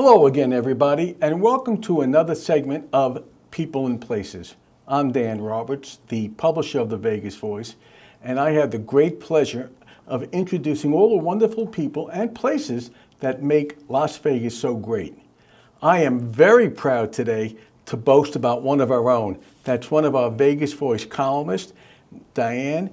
Hello again, everybody, and welcome to another segment of People and Places. I'm Dan Roberts, the publisher of the Vegas Voice, and I have the great pleasure of introducing all the wonderful people and places that make Las Vegas so great. I am very proud today to boast about one of our own. That's one of our Vegas Voice columnists, Dianne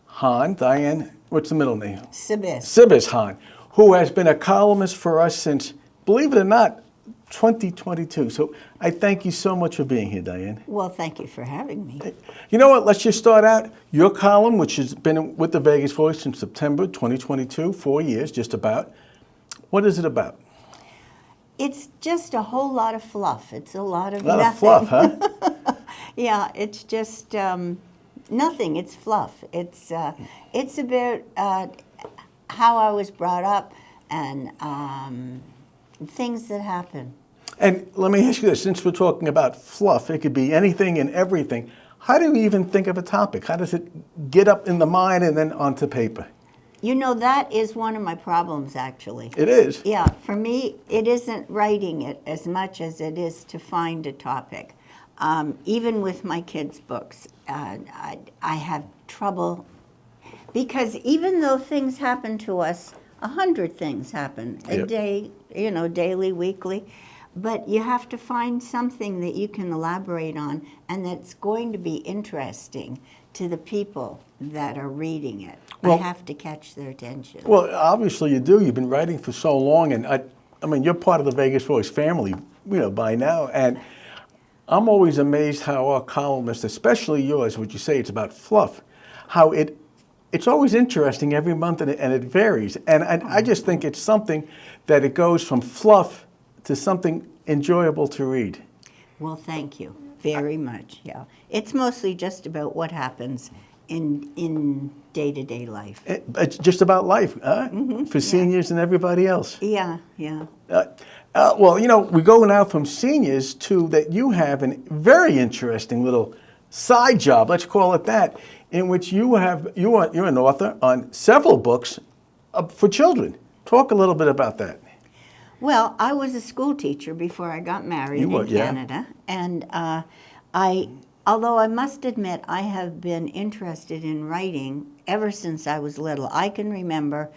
Hahn. Dianne, what's the middle name? Sebis Hahn, who has been a columnist for us since, believe it or not, 2022. So I thank you so much for being here, Dianne. Well, thank you for having me. You know what? Let's just start out. Your column, which has been with the Vegas Voice since September 2022, 4 years, just about. What is it about? It's just a whole lot of fluff. It's a lot of A lot nothing. of fluff, huh? Yeah, it's just nothing. It's fluff. It's about how I was brought up and things that happen. And let me ask you this, since we're talking about fluff, it could be anything and everything. How do you even think of a topic? How does it get up in the mind and then onto paper? You know, that is one of my problems, actually. It is? Yeah, for me, it isn't writing it as much as it is to find a topic. Even with my kids' books, I have trouble, because even though things happen to us, 100 things happen a day, you know, daily, weekly, but you have to find something that you can elaborate on and that's going to be interesting to the people that are reading it. Well, I have to catch their attention. Well, obviously you do. You've been writing for so long, and I mean, you're part of the Vegas Voice family, you know, by now, and I'm always amazed how our columnists, especially yours, would you say it's about fluff, how it's always interesting every month, and it varies. And I just think it's something that it goes from fluff to something enjoyable to read. Well, thank you very much. Yeah, it's mostly just about what happens in day-to-day life. It's just about life, huh? For seniors and everybody else. Yeah, yeah. Well, you know, we go now from seniors to that you have a very interesting little side job, let's call it that, in which you're an author on several books for children. Talk a little bit about that. Well, I was a school teacher before I got married in Canada, and although I must admit I have been interested in writing ever since I was little. I can remember,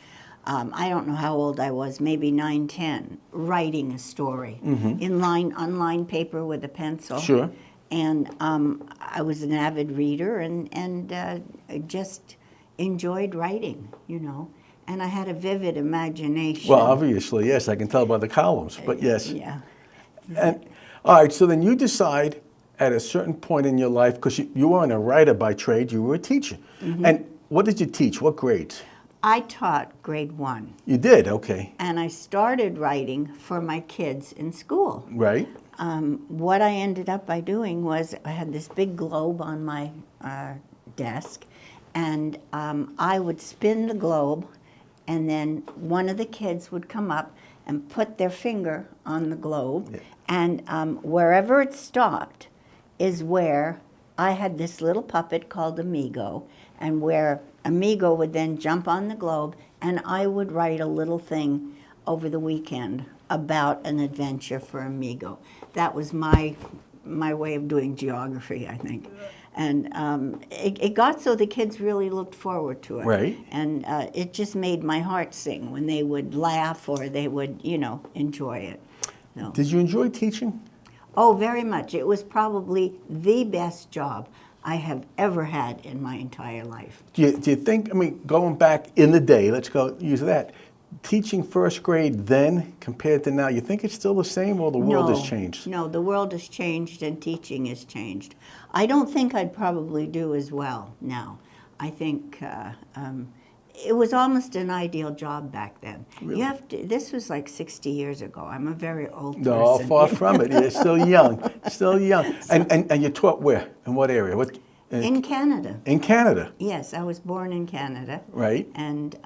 I don't know how old I was, maybe 9, 10, writing a story on line paper with a pencil. Sure. And I was an avid reader and just enjoyed writing, you know. And I had a vivid imagination. Well, obviously, yes, I can tell by the columns, but yes. Yeah. And all right, so then you decide at a certain point in your life, because you weren't a writer by trade, you were a teacher. And what did you teach? What grades? I taught grade 1. You did, okay. And I started writing for my kids in school. Right. What I ended up by doing was I had this big globe on my desk, and I would spin the globe, and then one of the kids would come up and put their finger on the globe, and wherever it stopped is where I had this little puppet called Amigo, and where Amigo would then jump on the globe, and I would write a little thing over the weekend about an adventure for Amigo. That was my way of doing geography, I think. And it got so the kids really looked forward to it. Right. And it just made my heart sing when they would laugh or they would, you know, enjoy it. So. Did you enjoy teaching? Oh, very much. It was probably the best job I have ever had in my entire life. Do you think, I mean, going back in the day, let's go use that, teaching first grade then compared to now, you think it's still the same or the world has changed? No, the world has changed and teaching has changed. I don't think I'd probably do as well now. I think it was almost an ideal job back then. Really? You have to, this was like 60 years ago. I'm a very old person. No, far from it. You're still young, still young. And you taught where? In what area? In Canada. In Canada? Yes, I was born in Canada. Right. And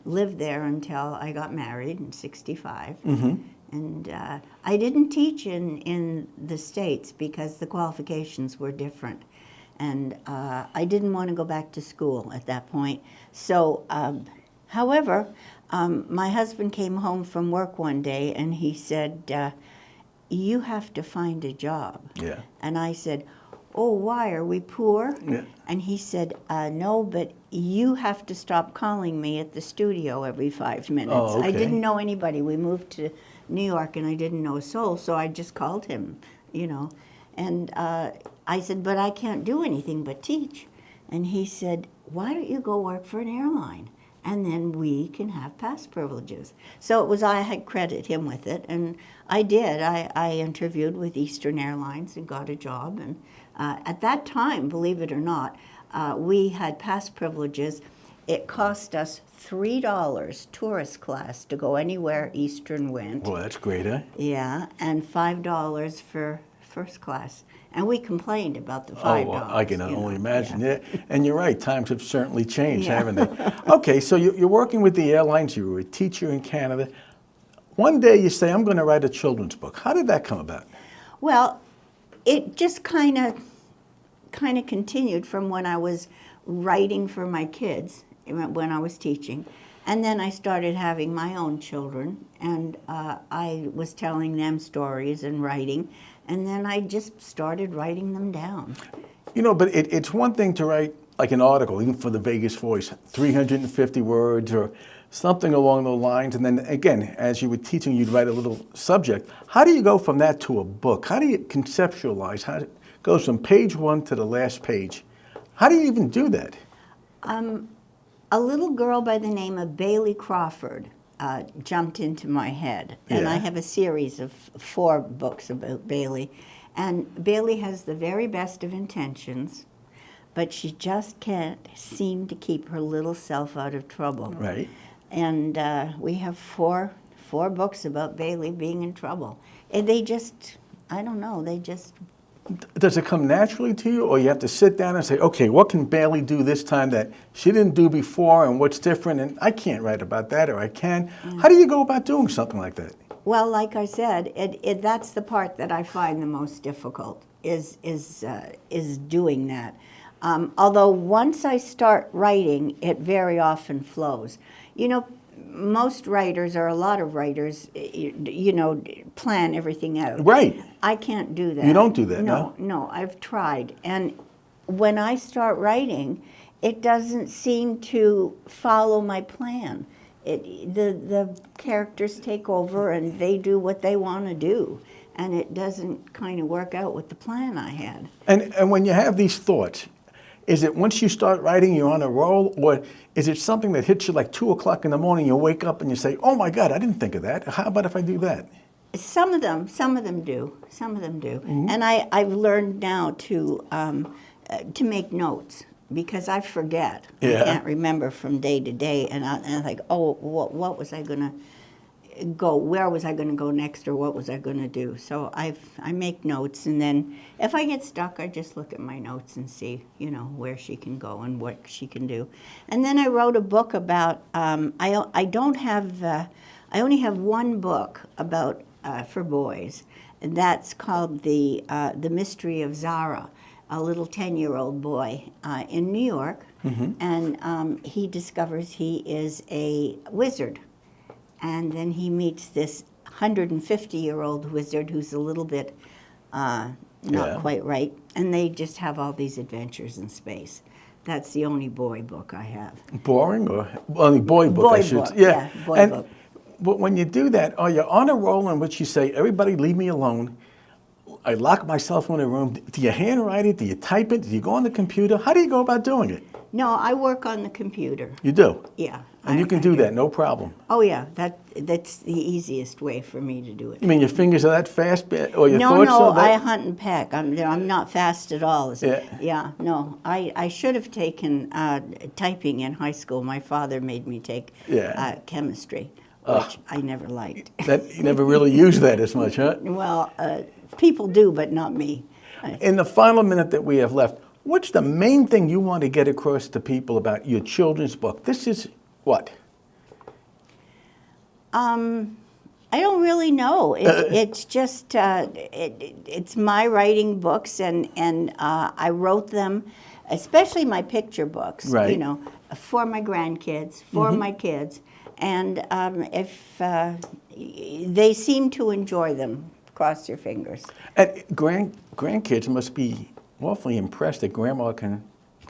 lived there until I got married in 65. And I didn't teach in the States because the qualifications were different. And I didn't want to go back to school at that point. So, however, My husband came home from work one day and he said, you have to find a job. Yeah. And I said, oh, why? Are we poor? Yeah. And he said, no, but you have to stop calling me at the studio every 5 minutes. Oh, okay. I didn't know anybody. We moved to New York and I didn't know a soul, so I just called him, you know. And I said, but I can't do anything but teach. And he said, why don't you go work for an airline? And then we can have pass privileges. So it was, I had credit him with it, and I did. I interviewed with Eastern Airlines and got a job. And at that time, believe it or not, we had pass privileges. It cost us $3 tourist class to go anywhere Eastern went. Well, that's great, huh? Yeah, and $5 for first class. And we complained about the $5. Oh, well, I can only imagine. Yeah. Yeah. And you're right, times have certainly changed, Yeah. haven't they? Okay, so you're working with the airlines, you were a teacher in Canada. One day you say, I'm going to write a children's book. How did that come about? Well, it just kind of continued from when I was writing for my kids, when I was teaching. And then I started having my own children, and I was telling them stories and writing, and then I just started writing them down. You know, but it's one thing to write like an article, even for the Vegas Voice, 350 words or something along those lines. And then again, as you were teaching, you'd write a little subject. How do you go from that to a book? How do you conceptualize? How it goes from page one to the last page? How do you even do that? A little girl by the name of Bailey Crawford jumped into my head. And Yeah. I have a series of 4 books about Bailey. And Bailey has the very best of intentions, but she just can't seem to keep her little self out of trouble. Right. And we have four books about Bailey being in trouble. And they just, I don't know, they just... Does it come naturally to you, or you have to sit down and say, okay, what can Bailey do this time that she didn't do before, and what's different? And I can't write about that, or I can. How do you go about doing something like that? Well, like I said, that's the part that I find the most difficult, is doing that. Although once I start writing, it very often flows. You know, most writers, or a lot of writers, you know, plan everything out. Right. I can't do that. You don't do that, no? No, I've tried. And when I start writing, it doesn't seem to follow my plan. The characters take over and they do what they want to do. And it doesn't kind of work out with the plan I had. And when you have these thoughts, is it once you start writing, you're on a roll, or is it something that hits you like 2 o'clock in the morning, you wake up and you say, oh my God, I didn't think of that. How about if I do that? Some of them do. Mm-hmm. And I've learned now to make notes, because I forget. Yeah. I can't remember from day to day, and I'm like, oh, what was I going to go? Where was I going to go next, or what was I going to do? So I make notes, and then if I get stuck, I just look at my notes and see, you know, where she can go and what she can do. And then I wrote a book about. I only have one book about for boys, and that's called the Mystery of Zara. A little 10-year-old boy in New York, mm-hmm. and he discovers he is a wizard. And then he meets this 150-year-old wizard who's a little bit not quite right, and they just have all these adventures in space. That's the only boy book I have. Boring, or only boy book? Boy I should book, say. yeah, boy book. But when you do that, are you on a roll in which you say, everybody leave me alone? I lock myself in a room. Do you handwrite it? Do you type it? Do you go on the computer? How do you go about doing it? No, I work on the computer. You do? Yeah. And you can do that, no problem. Oh yeah, that's the easiest way for me to do it. You mean your fingers are that fast, or your No, thoughts no, are that? I hunt and peck. I'm not fast at all. Yeah. No, I should have taken typing in high school. My father made me take chemistry, which I never liked. That you never really use that as much, huh? Well, people do, but not me. In the final minute that we have left, what's the main thing you want to get across to people about your children's book? This is what? I don't really know. It's just it's my writing books, and I wrote them, especially my picture books. Right. You know, for my grandkids, for my kids, And if they seem to enjoy them, cross your fingers. And grandkids must be awfully impressed that Grandma can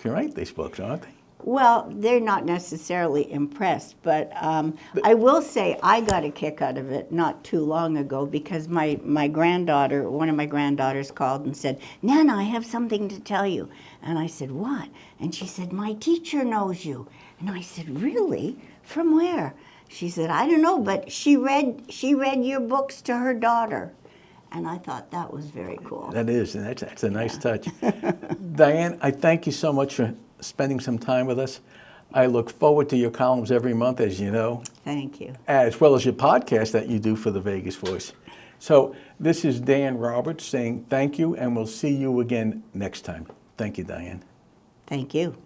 write these books, aren't they? Well, they're not necessarily impressed, but I will say I got a kick out of it not too long ago because my granddaughter, one of my granddaughters called and said, Nana, I have something to tell you. And I said, what? And she said, my teacher knows you. And I said, really? From where? She said, I don't know, but she read your books to her daughter. And I thought that was very cool. That is, and that's a nice touch. Dianne, I thank you so much for spending some time with us. I look forward to your columns every month, as you know. Thank you. As well as your podcast that you do for the Vegas Voice. So this is Dan Roberts saying thank you, and we'll see you again next time. Thank you, Dianne. Thank you.